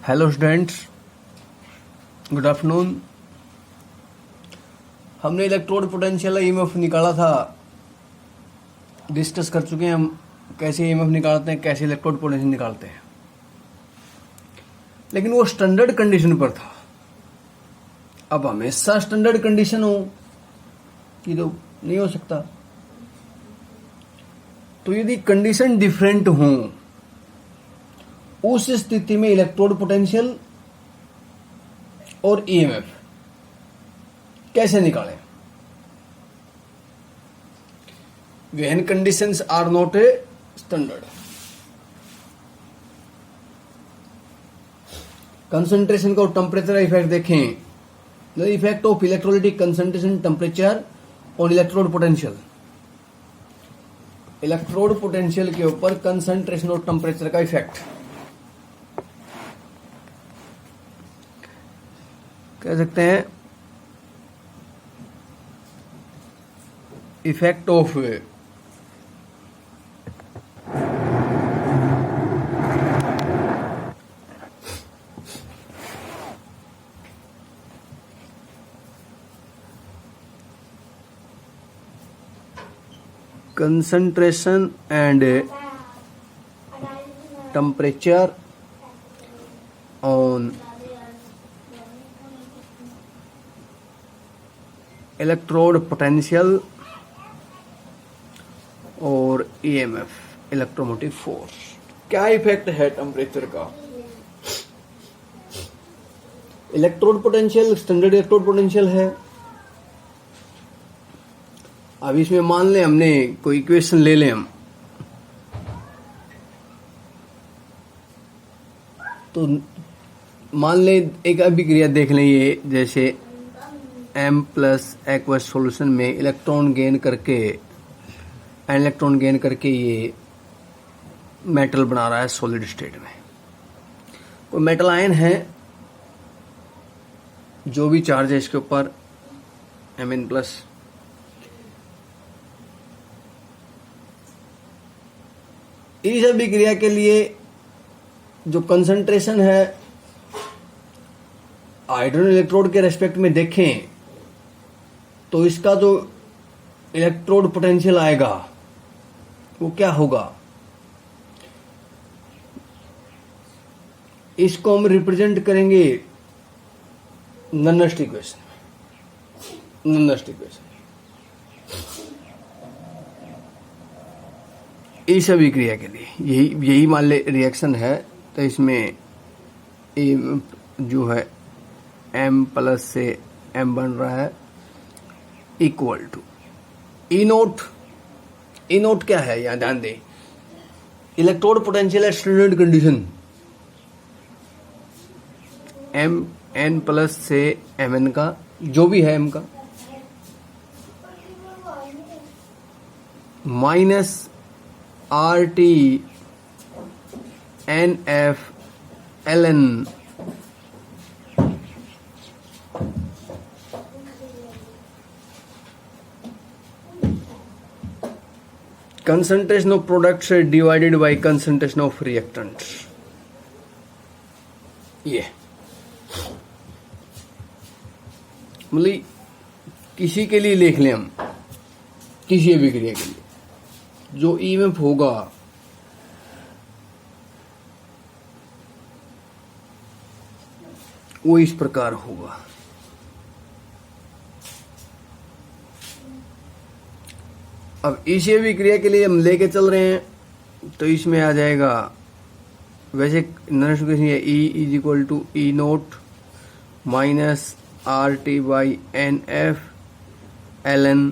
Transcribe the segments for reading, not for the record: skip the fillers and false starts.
Hello students, good afternoon. हमने electrode potential EMF निकाला था, डिस्कस कर चुके हैं हम कैसे ईएमएफ निकालते हैं, कैसे इलेक्ट्रोड पोटेंशियल निकालते हैं। लेकिन वो स्टैंडर्ड कंडीशन पर था। अब हमेशा स्टैंडर्ड कंडीशन हो कि तो नहीं हो सकता। तो यदि कंडीशन डिफरेंट हो उस स्थिति में इलेक्ट्रोड पोटेंशियल और ईएमएफ कैसे निकालें? When conditions are not a standard. Concentration का टेम्परेचर इफेक्ट देखें, the effect of electrolytic concentration temperature on electrode potential. Electrode potential के ऊपर कंसंट्रेशन और टेम्परेचर का इफेक्ट कह सकते हैं effect of concentration and temperature on electrode potential और EMF इलेक्ट्रोमोटिव फोर्स। क्या इफेक्ट है टेम्परेचर का? Electrode potential standard electrode potential है। अब इसमें मान लें हमने कोई इक्वेशन ले लें हम, तो मान लें एक अभिक्रिया देख लें, ये जैसे M प्लस एक्वस सॉल्यूशन में इलेक्ट्रॉन गेन करके ये मेटल बना रहा है सॉलिड स्टेट में। कोई मेटल आयन है, जो भी चार्ज है इसके ऊपर Mn प्लस, इस अभिक्रिया के लिए जो कंसंट्रेशन है हाइड्रोजन इलेक्ट्रोड के रेस्पेक्ट में देखें तो इसका जो इलेक्ट्रोड पोटेंशियल आएगा वो क्या होगा? इसको हम रिप्रेजेंट करेंगे ननस्ट इक्वेशन। इस अभिक्रिया के लिए यही मान ले रिएक्शन है, तो इसमें जो है M प्लस से M बन रहा है equal to E naught. E naught क्या है यहां ध्यान दें, electrode potential at standard condition Mn plus से Mn का जो भी है M का minus RT NF ln concentration of products divided by concentration of reactants। ये मतलब किसी के लिए लिख लें हम, किसी भी क्रिया के लिए जो ईएमएफ होगा वो इस प्रकार होगा। अब इसी भी क्रिया के लिए हम लेके चल रहे हैं, तो इसमें आ जाएगा वैसे E is equal to E naught minus RT by NF ln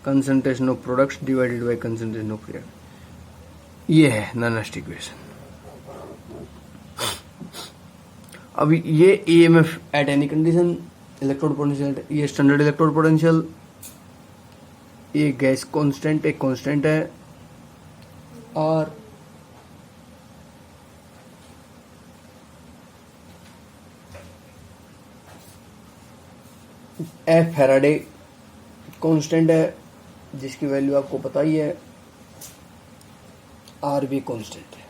concentration of products divided by concentration of react. ये है ननस्ट इक्वेशन। अब ये EMF at any condition electrode potential, ये स्टैंडर्ड इलेक्ट्रोड पोटेंशियल, ये गैस कांस्टेंट एक constant है, और F Faraday constant है जिसकी वैल्यू आपको पता ही है, R भी कांस्टेंट है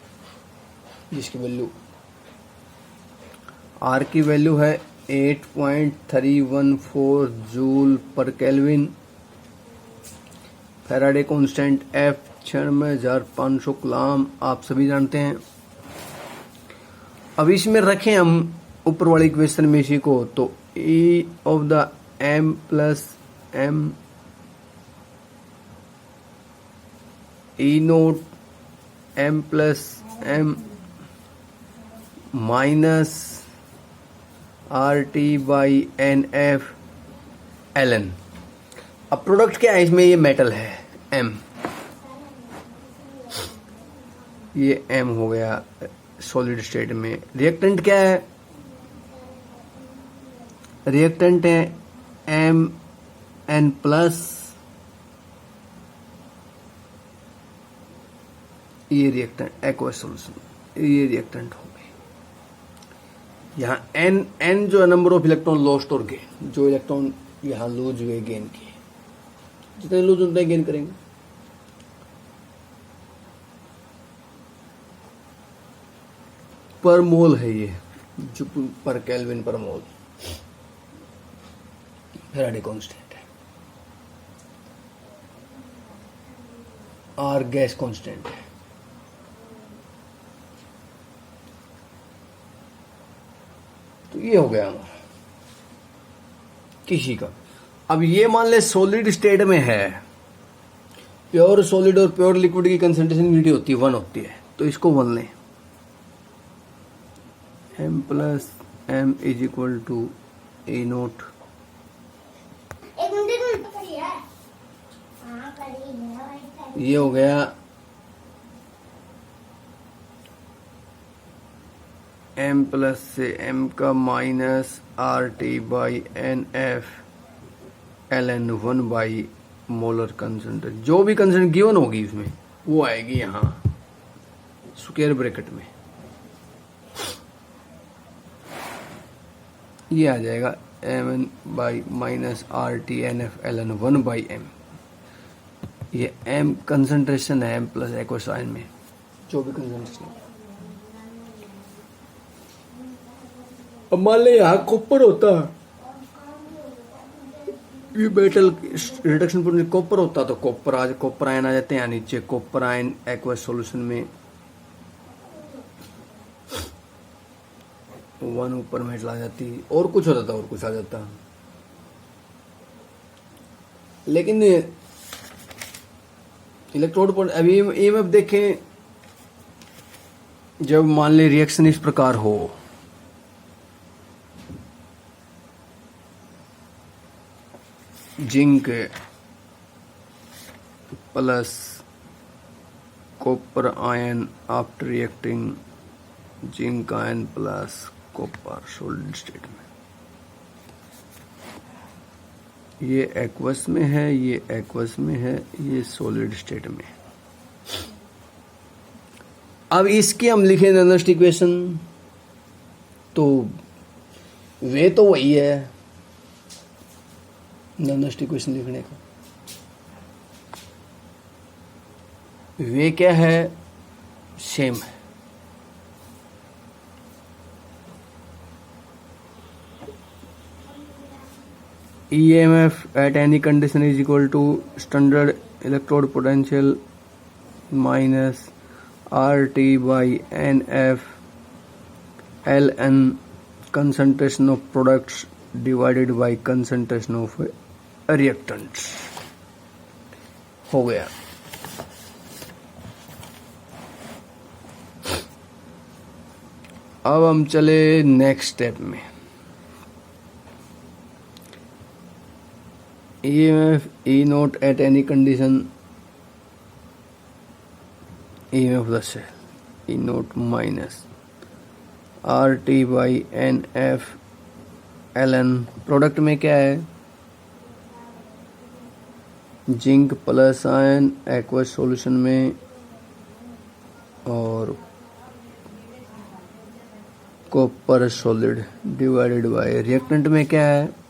जिसकी वैल्यू आर की वैल्यू है 8.314 जूल पर kelvin. Faraday constant F 96,500 coulomb आप सभी जानते हैं। अब इसमें रखें हम ऊपर वाली इक्वेशन में इसी को, तो E of the m plus m E naught m plus m minus R T by N F L N. अब प्रोडक्ट क्या है इसमें, ये मेटल है m, ये m हो गया सॉलिड स्टेट में। रिएक्टेंट क्या है, रिएक्टेंट है एम एन प्लस, ये रिएक्टेंट एक्वस सॉल्यूशन, ये रिएक्टेंट हो गए। यहाँ एन एन जो है नंबर ऑफ इलेक्ट्रॉन लॉस्ट और गेन, जो इलेक्ट्रॉन यहाँ लूज हुए गेन किए, जितने लूज उतने गेन करेंगे। पर मोल है ये, जो पर केल्विन पर मोल फैराडे कांस्टेंट है। आर गैस कांस्टेंट है। तो ये हो गया हमारा किसी का। अब ये मान ले सॉलिड स्टेट में है, प्योर सॉलिड और प्योर लिक्विड की कंसंट्रेशन यूनिट होती है 1 होती है, तो इसको 1 लें। m plus m is equal to E naught, ये हो गया m प्लस से m का minus R T by N F L N 1 by molar concentration. जो भी कंसंट्रेशन गिवन होगी उसमें वो आएगी यहाँ स्क्वायर ब्रैकेट में, ये आ जाएगा M N by minus R T N F L N 1 by M. ये m कंसंट्रेशन है m प्लस एक्वस आयन में, जो भी कंसंट्रेशन। अब मान ले यहाँ कॉपर होता, ये मेटल रिडक्शन प्रोडक्ट कॉपर होता तो कॉपर आयन आ जाते हैं यहाँ नीचे। कॉपर आयन एक्वस सॉल्यूशन में 1 ऊपर मेटल आ जाती, और कुछ होता था और कुछ आ जाता। लेकिन इलेक्ट्रोड पर अभी ईएमएफ देखें, जब मान ले रिएक्शन इस प्रकार हो, zinc plus copper ion after reacting zinc ion plus copper solid state में, ये एक्वस में है, ये एक्वस में है, ये सॉलिड स्टेट में। अब इसकी हम लिखें नॉनस्ट इक्वेशन, तो वे तो वही है नॉनस्ट इक्वेशन लिखने का। वे क्या है, सेम है। EMF at any condition is equal to standard electrode potential minus RT by NF Ln concentration of products divided by concentration of reactants हो गया। अब हम चले नेक्स्ट स्टेप में। EMF E naught at any condition, EMF of the cell E naught minus RT by NF Ln। Product में क्या है, zinc plus ion aqueous solution में, और copper solid divided by reactant में क्या है,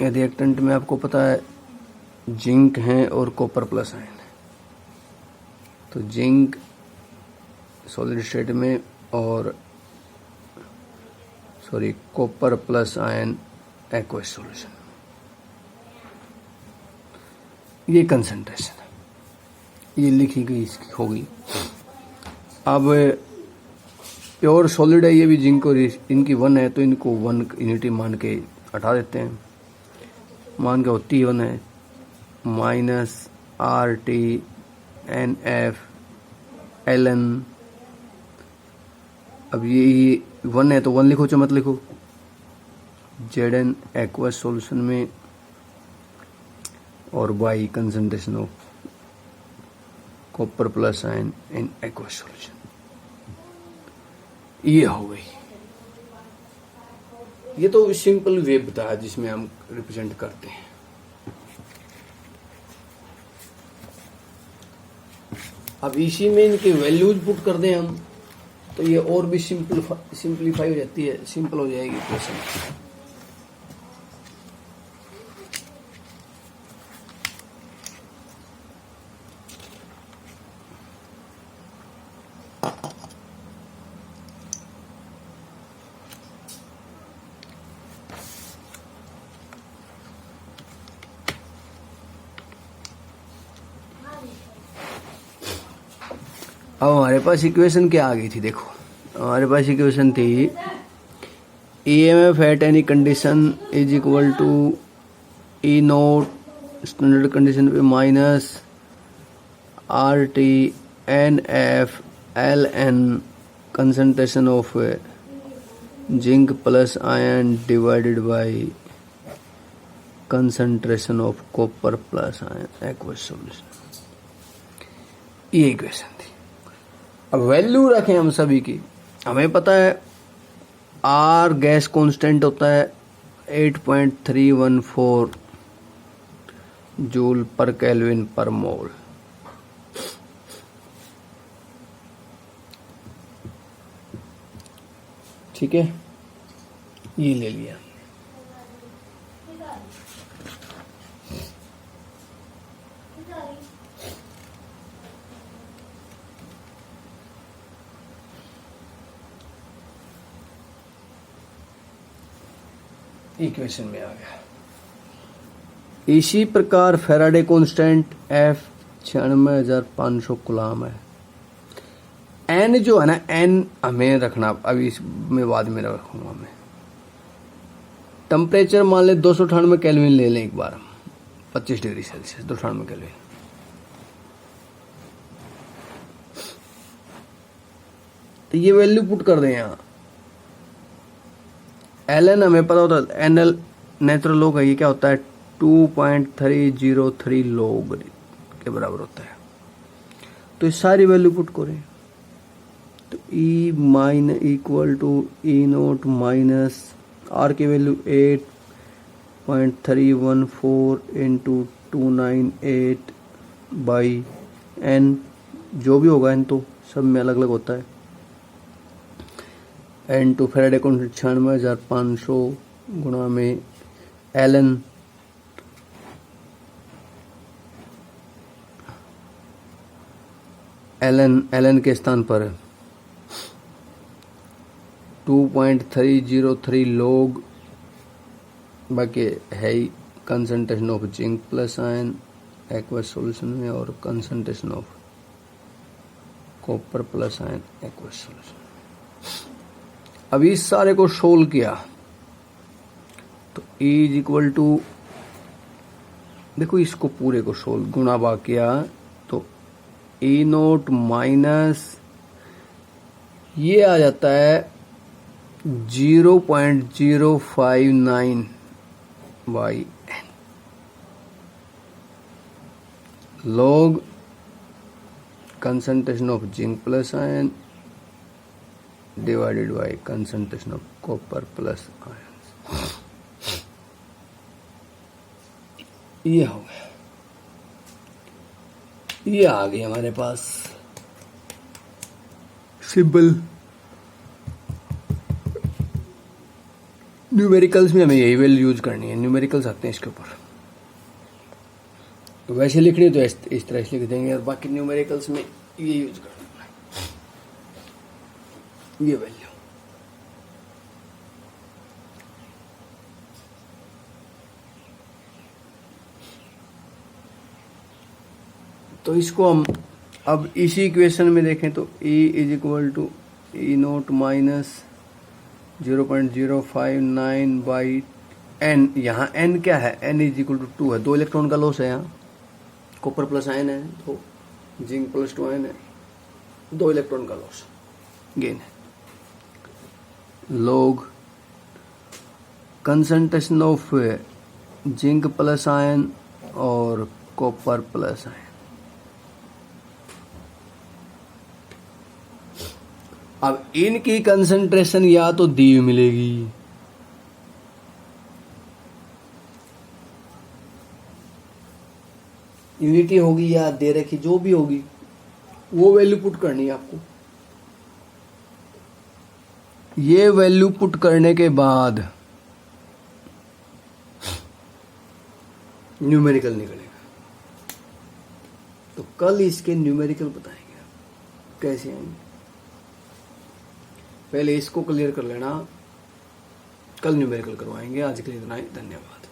रिएक्टेंट में आपको पता है जिंक है और कॉपर प्लस आयन है। तो जिंक सॉलिड स्टेट में, और sorry copper plus ion aqueous solution. ये कंसंट्रेशन है, ये लिखी गई इसकी हो गई। अब प्योर सॉलिड है ये भी, जिनको इनकी 1 है तो इनको 1 यूनिटी मान के हटा देते हैं। मान के होती 1 है माइनस RT_NF_LN। अब ये 1 है तो 1 लिखो, चाहे मत लिखो। ZN एक्वस सॉल्यूशन में, और Y concentration of copper plus ion in aqueous solution. ये हो गई। ये तो सिंपल वे बताया जिसमें हम रिप्रेजेंट करते हैं। अब इसी में इनके वैल्यूज पुट कर दें हम, तो ये और भी सिंपलीफाई हो जाती है, सिंपल हो जाएगी क्वेश्चन। अब हमारे पास इक्वेशन क्या आ गई थी, देखो हमारे पास इक्वेशन थी EMF at any condition is equal to E nought standard condition पे minus RT_NF_LN concentration of zinc plus ion divided by concentration of copper plus ion aqueous solution. ये इक्वेशन थी। अब वैल्यू रखें हम सभी की। हमें पता है R गैस कांस्टेंट होता है 8.314 जूल पर केल्विन पर मोल। ठीक है, ये ले लिया। इक्वेशन में आ गया। इसी प्रकार फैराडे कांस्टेंट F 96,500 कूलाम है। N जो है ना, N हमें रखना, अभी इसमें बाद में रखूंगा मैं। टेम्परेचर मान ले 298 केल्विन ले लें एक बार, 25 डिग्री सेल्सियस 298 केल्विन। तो ये वैल्यू पुट कर दें यहाँ। Ln हमें पता होता है, NL नेचुरल लॉग है, ये क्या होता है 2.303 लॉग के बराबर होता है। तो इस सारी वैल्यू पुट करें तो E माइन equal to E naught minus R की वैल्यू 8.314 इंटू 298 बाई N, जो भी होगा N तो सब में अलग अलग होता है। N टू फैराडे कांस्टेंट 96,500 गुणा में Ln के स्थान पर 2.303 लॉग, बाकी है ही concentration of zinc plus ion aqueous solution में, और concentration of copper plus ion aqueous solution. अब इस सारे को सोल्व किया तो E इज इक्वल टू, देखो इसको पूरे को सोल्व गुणा भाग किया तो E नोट माइनस ये आ जाता है 0.059 by N log concentration of zinc plus ion divided by concentration of copper plus ion. ये हो गया, ये आ गई हमारे पास सिंपल। न्यूमेरिकल्स में हमें यही वैल्यू यूज करनी है, न्यूमेरिकल्स आते हैं इसके ऊपर। तो वैसे लिखनी तो इस तरह से लिख देंगे, और बाकी न्यूमेरिकल्स में ये यूज करना है। ये वैल्यू। तो इसको हम अब इसी इक्वेशन में देखें तो E is equal to E naught minus 0.059 by N. यहाँ एन क्या है, एन इज इक्वल टू 2 है, 2 इलेक्ट्रॉन का लॉस है। यहाँ कॉपर प्लस आयन है, तो जिंक प्लस 2 आयन है, 2 इलेक्ट्रॉन का लॉस गेन है। Log concentration of zinc plus ion और कॉपर प्लस आयन। अब इनकी कंसंट्रेशन या तो दी हुई मिलेगी, यूनिटी होगी या दे रखी जो भी होगी, वो वैल्यू पुट करनी है आपको। ये वैल्यू पुट करने के बाद न्यूमेरिकल निकलेगा। तो कल इसके न्यूमेरिकल बताएंगे कैसे आएंगे। पहले इसको क्लियर कर लेना, कल न्यूमेरिकल करवाएंगे। आज के लिए इतना ही, धन्यवाद।